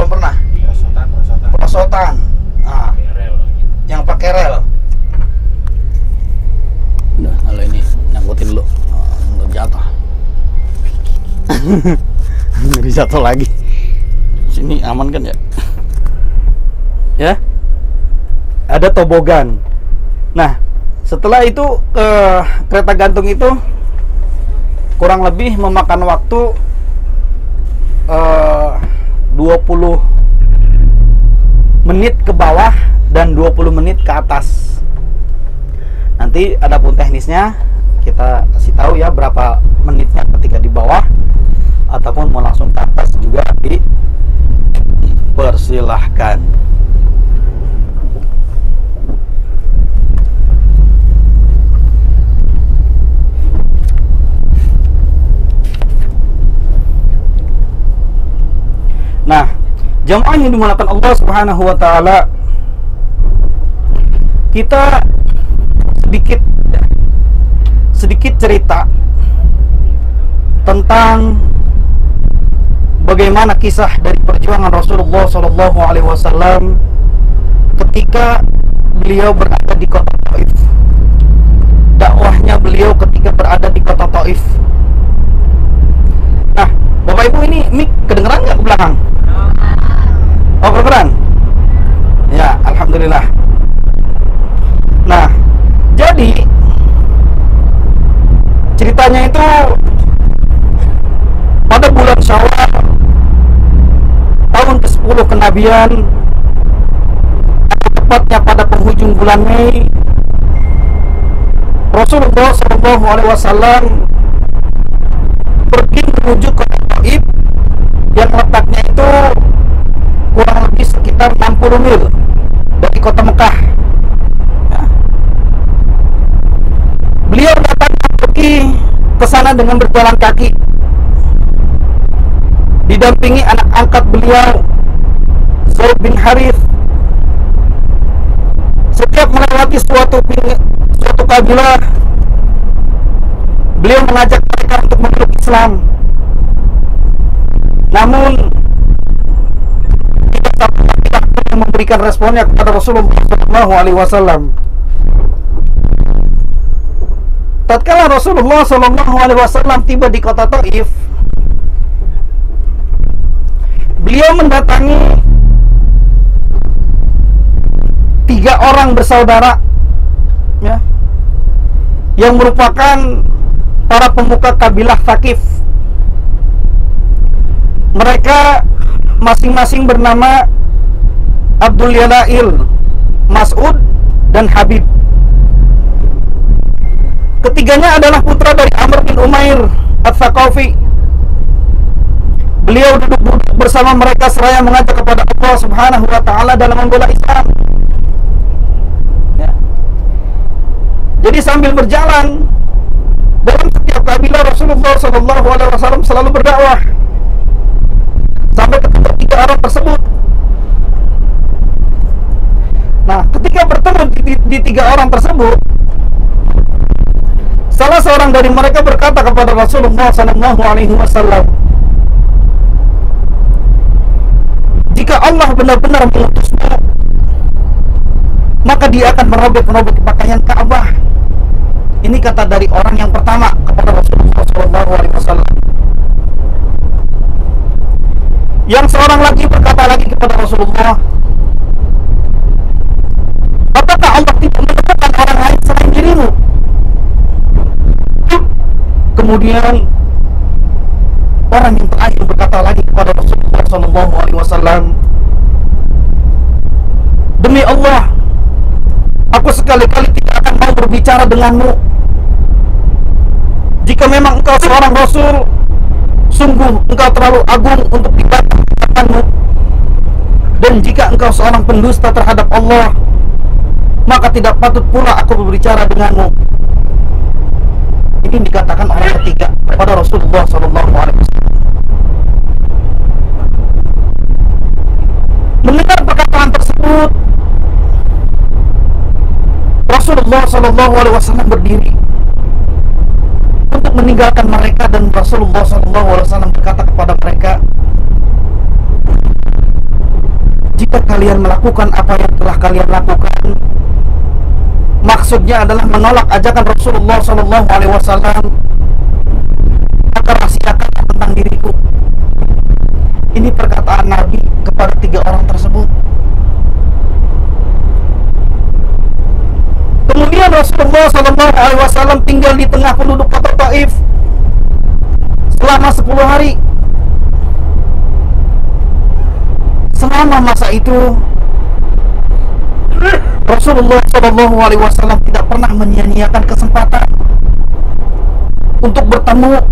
belum pernah? Perosotan. Nah, yang pakai rel. Udah, kalau ini nyangkutin dulu. Nggak jatuh. Ngeri jatuh lagi. Sini aman kan ya? Ya. Ada tobogan. Nah, setelah itu kereta gantung itu kurang lebih memakan waktu 20 menit ke bawah dan 20 menit ke atas. Nanti ada pun teknisnya kita kasih tahu ya berapa menitnya ketika di bawah ataupun mau langsung ke atas juga dipersilahkan. Nah, jamaah yang dimuliakan Allah Subhanahu wa taala, kita sedikit cerita tentang bagaimana kisah dari perjuangan Rasulullah Shallallahu alaihi wasallam ketika beliau berada di kota Taif. Dakwahnya beliau ketika berada di kota Taif. Nah, Bapak Ibu, ini mic kedengeran nggak ke belakang? Oh, kedengeran? Ya, alhamdulillah. Nah, jadi ceritanya itu pada bulan Syawal tahun ke-10 kenabian, tepatnya pada penghujung bulan Mei, Rasulullah SAW pergi menuju ke Taif yang letaknya itu kurang lebih sekitar 60 mil dari kota Mekah. Ya. Beliau datang pergi ke sana dengan berjalan kaki, didampingi anak angkat beliau Zaid bin Harith. Setiap melewati suatu kabilah, beliau mengajak mereka untuk memeluk Islam. Namun tidak memberikan responnya kepada Rasulullah SAW. Tatkala Rasulullah SAW tiba di kota Taif, beliau mendatangi 3 orang bersaudara, ya, yang merupakan para pemuka kabilah Thaqif. Mereka masing-masing bernama Abdul Yalail, Mas'ud, dan Habib. Ketiganya adalah putra dari Amr bin Umair Al-Thaqafi. Beliau duduk bersama mereka seraya mengajak kepada Allah Subhanahu wa taala dalam membela Islam. Ya. Jadi sambil berjalan dalam setiap kabilah, Rasulullah SAW selalu berdakwah sampai ketemu 3 orang tersebut. Nah, ketika bertemu di 3 orang tersebut, salah seorang dari mereka berkata kepada Rasulullah SAW, jika Allah benar-benar mengutusmu, maka dia akan merobek pakaian Ka'bah. Ini kata dari orang yang pertama kepada Rasulullah SAW. Yang seorang lagi berkata lagi kepada Rasulullah, apakah Allah tidak menentukan orang lain selain dirimu? Kemudian orang yang terakhir berkata lagi kepada Rasulullah SAW, demi Allah, aku sekali-kali tidak akan mau berbicara denganmu. Jika memang engkau seorang Rasul, sungguh engkau terlalu agung untuk dibanggakanmu. Dan jika engkau seorang pendusta terhadap Allah, maka tidak patut pula aku berbicara denganmu. Ini dikatakan orang ketiga kepada Rasulullah SAW. Mendengar perkataan tersebut, Rasulullah SAW berdiri untuk meninggalkan mereka, dan Rasulullah SAW berkata kepada mereka, jika kalian melakukan apa yang telah kalian lakukan, maksudnya adalah menolak ajakan Rasulullah SAW, maka rahasiakan tentang diriku. Ini perkataan Nabi kepada 3 orang tersebut. Kemudian Rasulullah SAW tinggal di tengah penduduk kota Taif selama 10 hari. Selama masa itu Rasulullah SAW tidak pernah menyia-nyiakan kesempatan untuk bertemu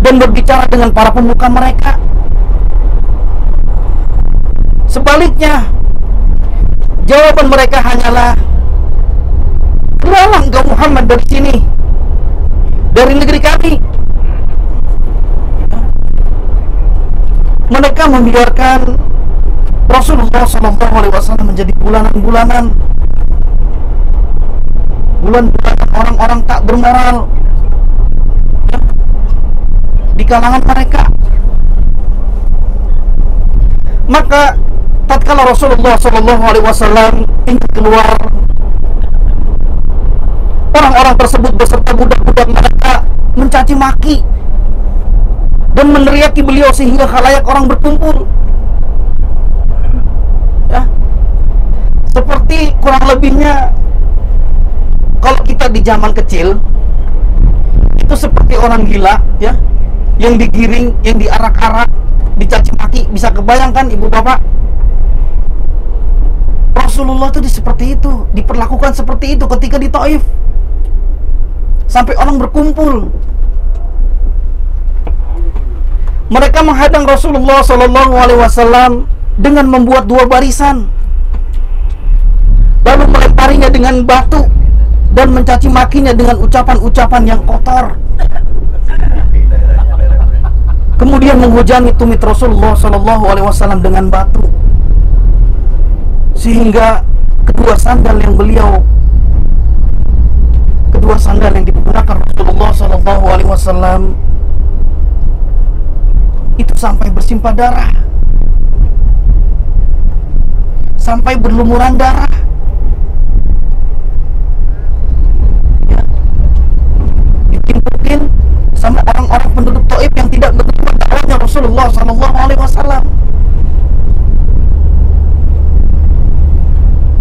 dan berbicara dengan para pemuka mereka. Sebaliknya, jawaban mereka hanyalah, "Keluarlah engkau Muhammad dari sini, dari negeri kami." Mereka membiarkan Rasulullah SAW menjadi bulanan-bulanan orang-orang tak bermoral di kalangan mereka. Maka tatkala Rasulullah SAW ingin keluar, orang-orang tersebut beserta budak-budak mereka mencaci maki dan meneriaki beliau sehingga khalayak orang berkumpul. Ya, seperti kurang lebihnya kalau kita di zaman kecil itu seperti orang gila, ya, yang digiring, yang diarak-arak, dicaci maki. Bisa kebayangkan ibu bapak? Rasulullah itu seperti itu, diperlakukan seperti itu ketika di Taif, sampai orang berkumpul. Mereka menghadang Rasulullah SAW dengan membuat 2 barisan, lalu melemparinya dengan batu dan mencaci makinya dengan ucapan-ucapan yang kotor. Kemudian menghujani tumit Rasulullah SAW dengan batu, sehingga kedua sandal yang digunakan Rasulullah SAW itu sampai bersimpah darah, sampai berlumuran darah. Ya, ditimpukin sama orang-orang penduduk Taif yang tidak menerima dakwahnya Rasulullah SAW.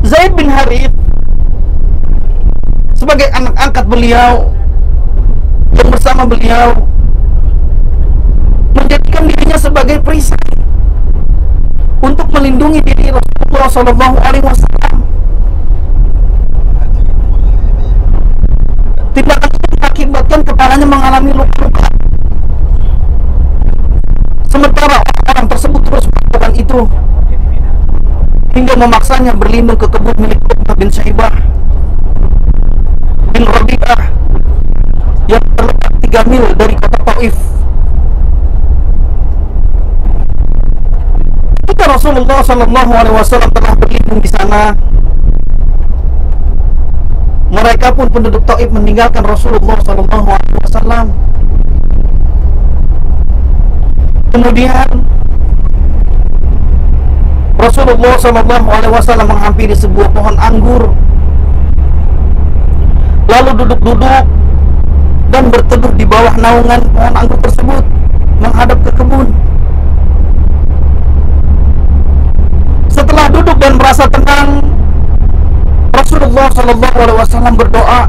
Zaid bin Harith sebagai anak angkat beliau yang bersama beliau menjadikan dirinya sebagai perisai untuk melindungi diri Rasulullah SAW. Tindakan itu mengakibatkan kepalanya mengalami luka-luka. Sementara orang tersebut terus melakukan itu hingga memaksanya berlindung ke kebun milik Uqbah bin Syaibah bin Rabi'ah yang terletak 3 mil dari kota Taif. Ketika Rasulullah SAW telah berlindung di sana, mereka pun penduduk Taif meninggalkan Rasulullah SAW. Kemudian Rasulullah SAW menghampiri sebuah pohon anggur, lalu duduk-duduk dan berteduh di bawah naungan pohon anggur tersebut menghadap ke kebun. Setelah duduk dan merasa tenang, Rasulullah SAW berdoa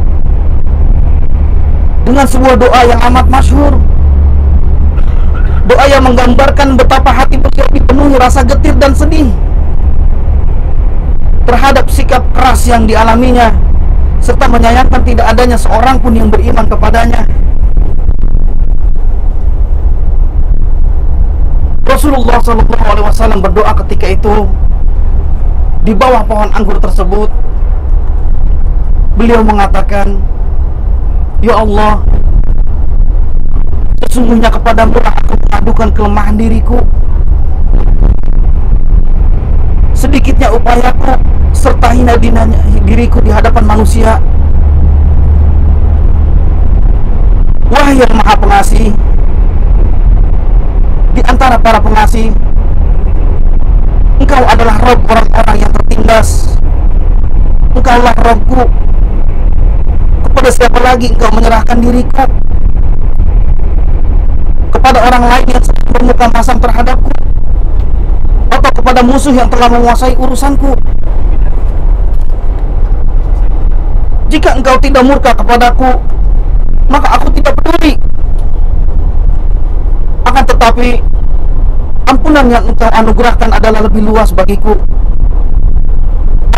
dengan sebuah doa yang amat masyhur. Doa yang menggambarkan betapa hati beliau dipenuhi rasa getir dan sedih terhadap sikap keras yang dialaminya, serta menyayangkan tidak adanya seorang pun yang beriman kepadanya. Rasulullah SAW berdoa ketika itu di bawah pohon anggur tersebut. Beliau mengatakan, "Ya Allah, sesungguhnya kepadamu lah aku mengadukan kelemahan diriku. Sedikitnya upayaku serta hina diriku di hadapan manusia. Wahai yang maha pengasih di antara para pengasih, Engkau adalah Rabb orang-orang yang tertindas. Engkaulah Rabbku. Kepada siapa lagi engkau menyerahkan diriku? Kepada orang lain yang bermuka masam terhadapku, atau kepada musuh yang telah menguasai urusanku? Jika engkau tidak murka kepadaku, maka aku tidak peduli. Akan tetapi ampunan yang engkau anugerahkan adalah lebih luas bagiku.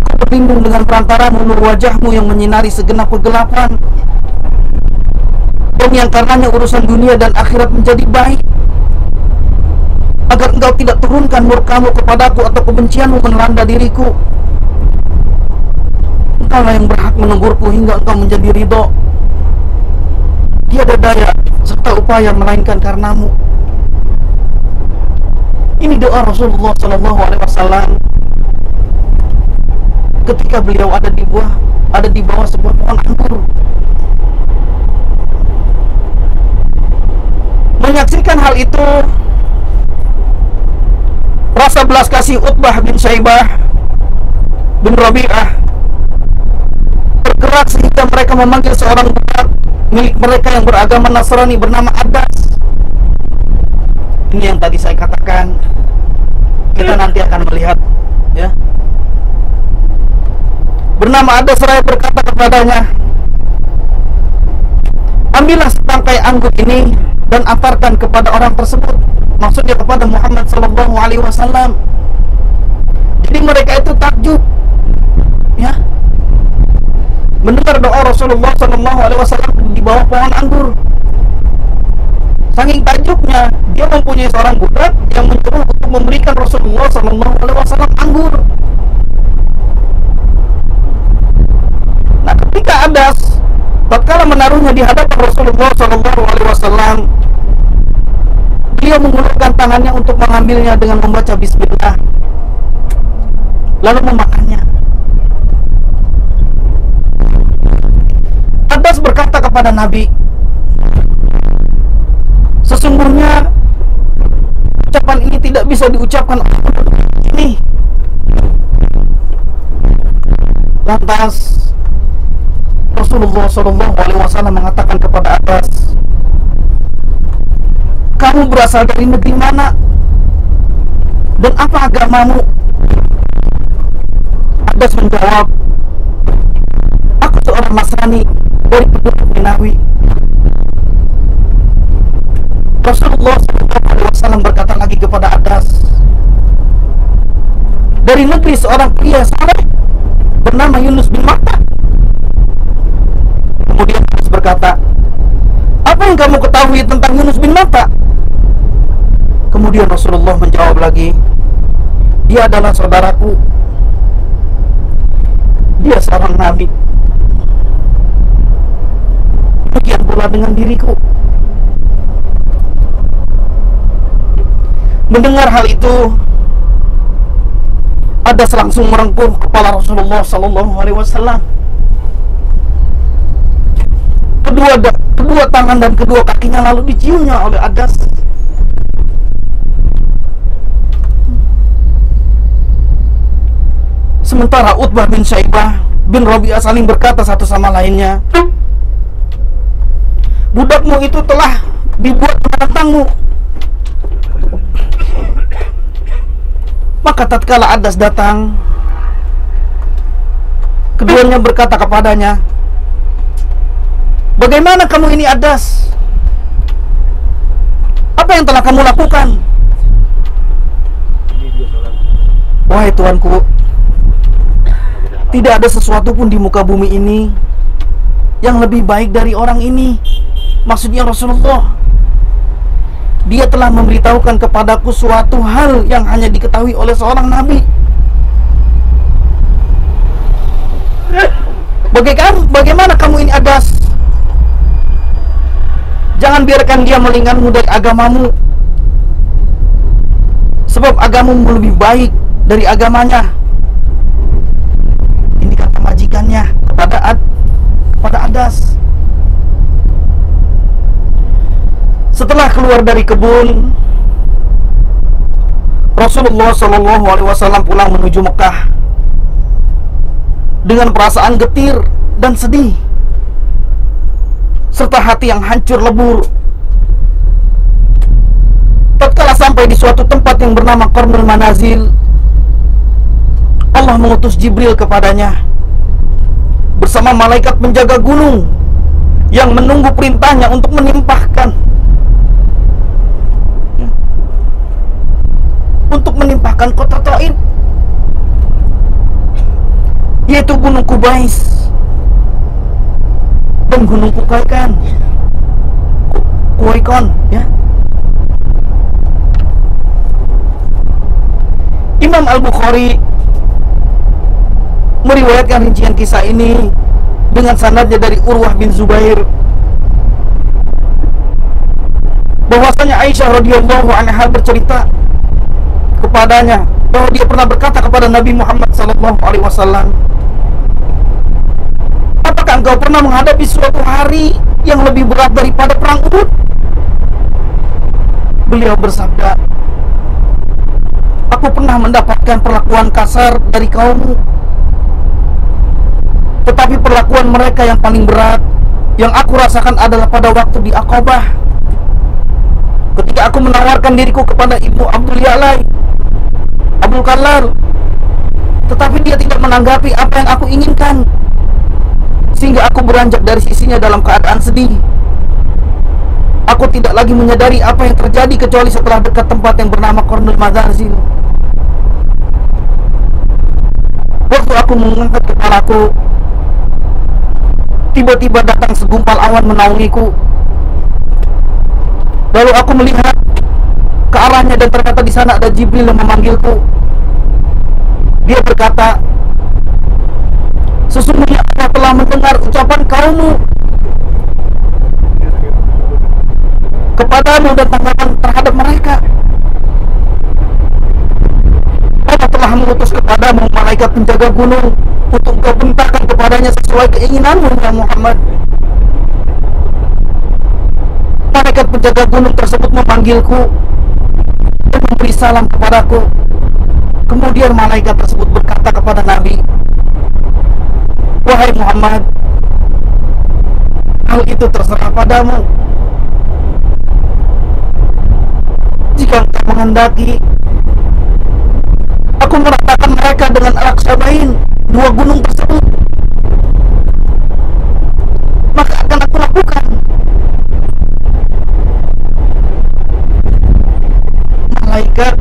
Aku berlindung dengan perantaramu, nur wajahmu yang menyinari segenap kegelapan, dan yang karenanya urusan dunia dan akhirat menjadi baik, agar engkau tidak turunkan murkamu kepadaku atau kebencianmu melanda diriku. Engkaulah yang berhak menegurku hingga engkau menjadi ridho. Tiada daya serta upaya melainkan karenamu. Ini doa Rasulullah SAW ketika beliau ada di bawah sebuah pohon anggur, menyaksikan hal itu. Rasa belas kasih Utbah bin Syaibah bin Rabi'ah bergerak sehingga mereka memanggil seorang budak milik mereka yang beragama Nasrani bernama Adas. Ini yang tadi saya katakan, kita nanti akan melihat, ya. Bernama Adas, seraya berkata kepadanya, ambillah setangkai anggur ini dan antarkan kepada orang tersebut. Maksudnya kepada Muhammad SAW. Jadi mereka itu takjub, ya, mendengar doa Rasulullah SAW di bawah pohon anggur. Saking takjubnya, dia mempunyai seorang budak yang menyuruh untuk memberikan Rasulullah SAW anggur. Nah, ketika Adas tatkala menaruhnya di hadapan Rasulullah SAW, beliau mengulurkan tangannya untuk mengambilnya dengan membaca bismillah, lalu memakannya. Adas berkata kepada Nabi, sesungguhnya ucapan ini tidak bisa diucapkan oleh ini. Lantas Rasulullah SAW mengatakan kepada Adas, kamu berasal dari negeri mana dan apa agamamu? Adas menjawab, aku seorang Nasrani dari penduduk Ninawi. Rasulullah SAW berkata lagi kepada Adas, dari negeri seorang pria saleh bernama Yunus bin Matta. Kemudian Adas berkata, apa yang kamu ketahui tentang Yunus bin Matta? Kemudian Rasulullah menjawab lagi, dia adalah saudaraku, dia seorang nabi. Demikian pula dengan diriku. Mendengar hal itu, Adas langsung merengkuh kepala Rasulullah SAW. Kedua tangan dan kedua kakinya lalu diciumnya oleh Adas. Sementara Utbah bin Syaibah bin Rabi'ah saling berkata satu sama lainnya, budakmu itu telah dibuat menentangmu. Maka tatkala Adas datang, keduanya berkata kepadanya, bagaimana kamu ini Adas? Apa yang telah kamu lakukan? Wahai Tuanku, tidak ada sesuatu pun di muka bumi ini yang lebih baik dari orang ini. Maksudnya Rasulullah. Dia telah memberitahukan kepadaku suatu hal yang hanya diketahui oleh seorang nabi. Bagaimana kamu ini Adas? Jangan biarkan dia melingkarmu dari agamamu, sebab agamamu lebih baik dari agamanya. Ini kata majikannya kepada Adas. Setelah keluar dari kebun, Rasulullah Shallallahu Alaihi Wasallam pulang menuju Mekah dengan perasaan getir dan sedih, serta hati yang hancur lebur. Tatkala sampai di suatu tempat yang bernama Qarnul Manazil, Allah mengutus Jibril kepadanya bersama malaikat penjaga gunung yang menunggu perintahnya untuk menimpahkan kota Taif, yaitu Gunung Kubais dan Gunung Kuwaikon, ya. Imam Al-Bukhari meriwayatkan rincian kisah ini dengan sanadnya dari Urwah bin Zubair, bahwasanya Aisyah radhiyallahu anha bercerita kepadanya bahwa dia pernah berkata kepada Nabi Muhammad sallallahu alaihi wasallam, "Apakah engkau pernah menghadapi suatu hari yang lebih berat daripada perang Uhud?" Beliau bersabda, "Aku pernah mendapatkan perlakuan kasar dari kaummu, tetapi perlakuan mereka yang paling berat yang aku rasakan adalah pada waktu di Aqabah, ketika aku menawarkan diriku kepada Ibnu Abdul Kallar, tetapi dia tidak menanggapi apa yang aku inginkan, sehingga aku beranjak dari sisinya dalam keadaan sedih. Aku tidak lagi menyadari apa yang terjadi kecuali setelah dekat tempat yang bernama Qarnul Manazil. Waktu aku mengangkat kepalaku, tiba-tiba datang segumpal awan menaungiku. Lalu aku melihat ke arahnya dan ternyata di sana ada Jibril yang memanggilku. Dia berkata, "Sesungguhnya Allah telah mendengar ucapan kaummu kepadamu dan tanggapan terhadap mereka. Allah telah mengutus kepadamu malaikat penjaga gunung untuk kau perintahkan kepadanya sesuai keinginanmu, ya Muhammad." Malaikat penjaga gunung tersebut memanggilku dan memberi salam kepadaku. Kemudian malaikat tersebut berkata kepada Nabi, "Wahai Muhammad, hal itu terserah padamu. Jika engkau menghendaki, aku meratakan mereka dengan Al-Aqsabain, dua gunung tersebut, maka akan aku lakukan." Malaikat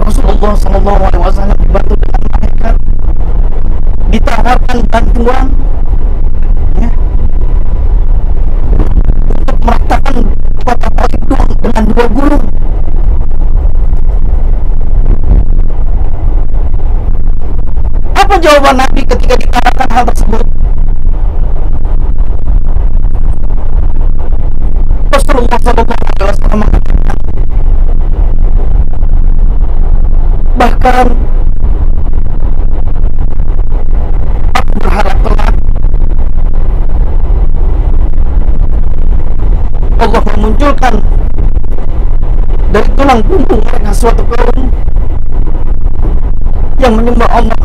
Rasulullah SAW dibantu dengan malaikat, ditawarkan bantuan, ya, untuk meratakan kota Taif dengan dua gunung. Apa jawaban Nabi ketika dikatakan hal tersebut? Rasulullah SAW mengatakan, bahkan aku berharap kelak Allah memunculkan dari tulang punggung mereka suatu kaum yang menyembah Allah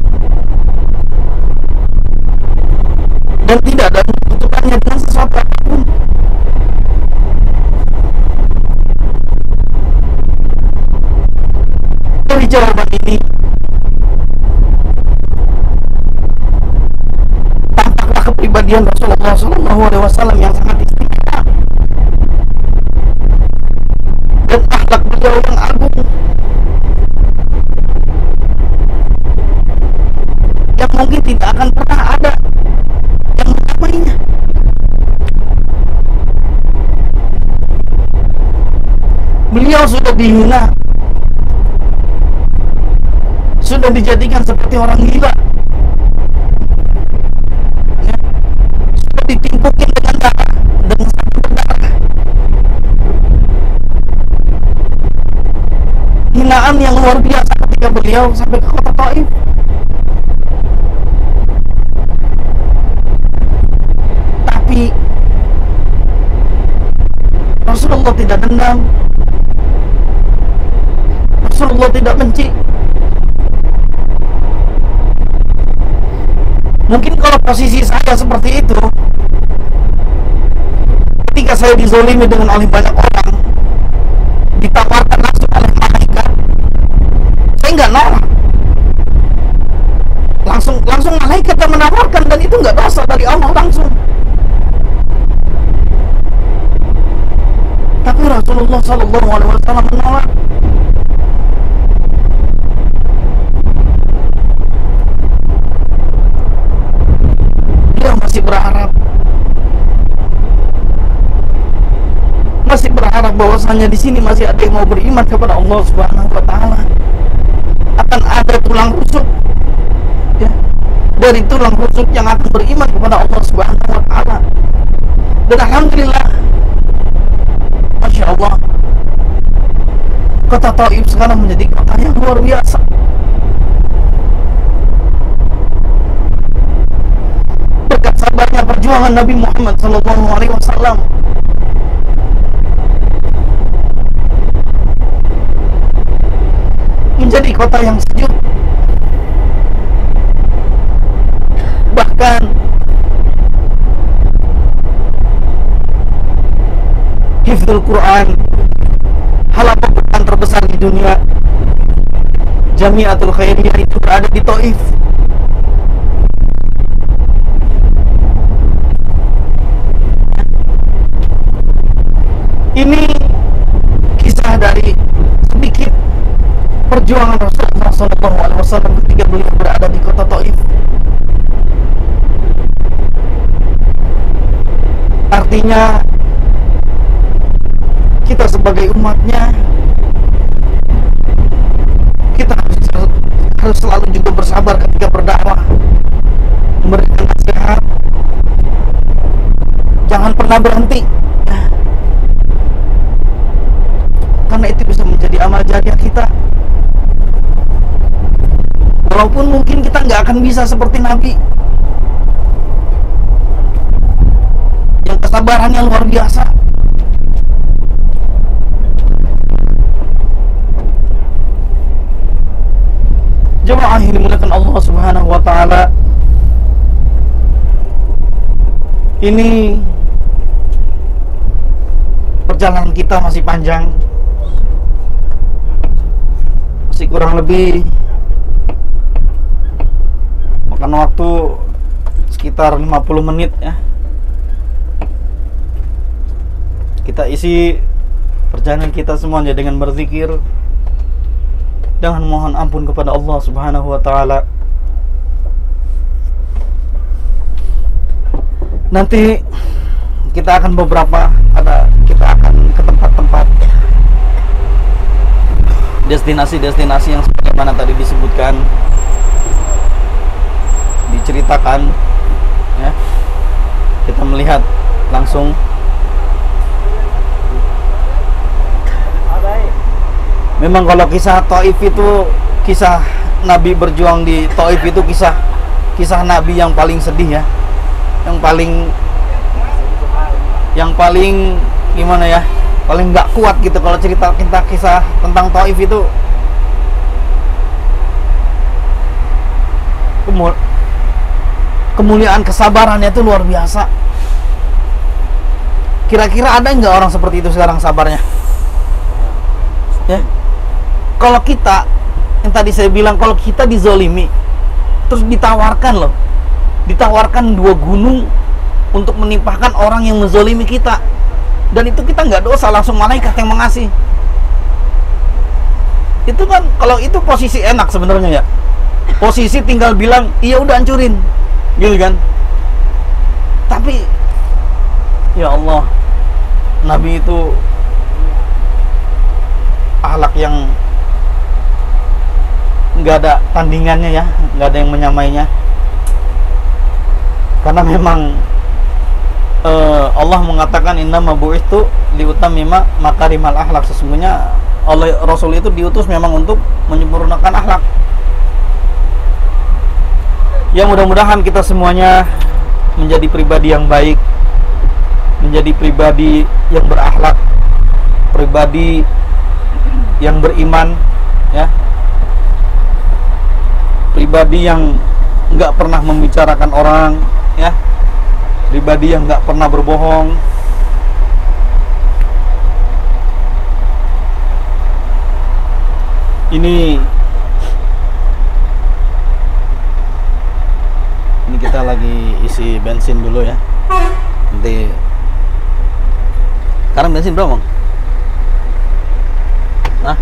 dan tidak ada membutuhkannya dengan sesuatu apapun. Dari jawaban ini tampaklah kepribadian Rasulullah SAW yang sangat istimewa dan akhlak beliau yang agung, yang mungkin tidak akan pernah ada yang menyamainya. Beliau sudah dihina, sudah dijadikan seperti orang gila, ya, sudah ditimpukin dengan darah, dengan sabun berdarah, hinaan yang luar biasa ketika beliau sampai ke kota Taif. Tapi Rasulullah tidak dendam, Rasulullah tidak benci. Mungkin kalau posisi saya seperti itu, ketika saya dizolimi dengan oleh banyak orang, ditawarkan langsung oleh malaikat, saya nggak nolak. Langsung malaikat yang menawarkan, dan itu nggak dosa dari Allah langsung. Tapi Rasulullah SAW menolak. Dia masih berharap bahwasanya di sini masih ada yang mau beriman kepada Allah Subhanahu wa taala. Akan ada tulang rusuk, ya, dari tulang rusuk yang akan beriman kepada Allah Subhanahu wa taala. Dan alhamdulillah, Masya Allah, kota Taif sekarang menjadi kota yang luar biasa. Berkat sabarnya perjuangan Nabi Muhammad SAW, menjadi kota yang sejuk. Bahkan hifdzul Quran, halaman Quran terbesar di dunia, Jamiatul Khairiyah, itu berada di Taif. Ini kisah dari sedikit perjuangan Rasulullah SAW ketika beliau berada di kota Taif. Artinya kita sebagai umatnya, kita harus selalu juga bersabar ketika berdakwah, memberikan nasihat. Jangan pernah berhenti, karena itu bisa menjadi amal jariah kita. Walaupun mungkin kita nggak akan bisa seperti Nabi yang kesabarannya luar biasa. Jemaah yang dimuliakan Allah Subhanahu wa taala, ini perjalanan kita masih panjang. Masih kurang lebih makan waktu sekitar 50 menit ya. Kita isi perjalanan kita semuanya dengan berzikir, dengan mohon ampun kepada Allah Subhanahu wa taala. Nanti kita akan kita akan ke tempat-tempat destinasi-destinasi yang sebagaimana tadi disebutkan, diceritakan ya. Kita melihat langsung. Memang kalau kisah Taif itu, kisah Nabi berjuang di Taif itu kisah Nabi yang paling sedih ya, yang paling gimana ya, paling nggak kuat gitu kalau cerita kisah tentang Taif itu. Kemuliaan kesabarannya itu luar biasa. Kira-kira ada nggak orang seperti itu sekarang sabarnya? Ya. Kalau kita, yang tadi saya bilang, kalau kita dizolimi, terus ditawarkan 2 gunung untuk menimpahkan orang yang menzolimi kita, dan itu kita nggak dosa, langsung malaikat yang mengasih. Itu kan, kalau itu posisi enak sebenarnya ya, posisi tinggal bilang iya udah hancurin gitu kan. Tapi ya Allah, Nabi itu akhlak yang nggak ada tandingannya ya, nggak ada yang menyamainya. Karena memang Allah mengatakan innama bu'itsu liutammima makarimal akhlak. Sesungguhnya oleh Rasul itu diutus memang untuk menyempurnakan akhlak. Ya, mudah-mudahan kita semuanya menjadi pribadi yang baik, menjadi pribadi yang berakhlak, pribadi yang beriman, ya. Pribadi yang nggak pernah membicarakan orang, ya. Pribadi yang nggak pernah berbohong. Ini kita lagi isi bensin dulu ya. Nanti sekarang bensin berapa, Bang? Nah,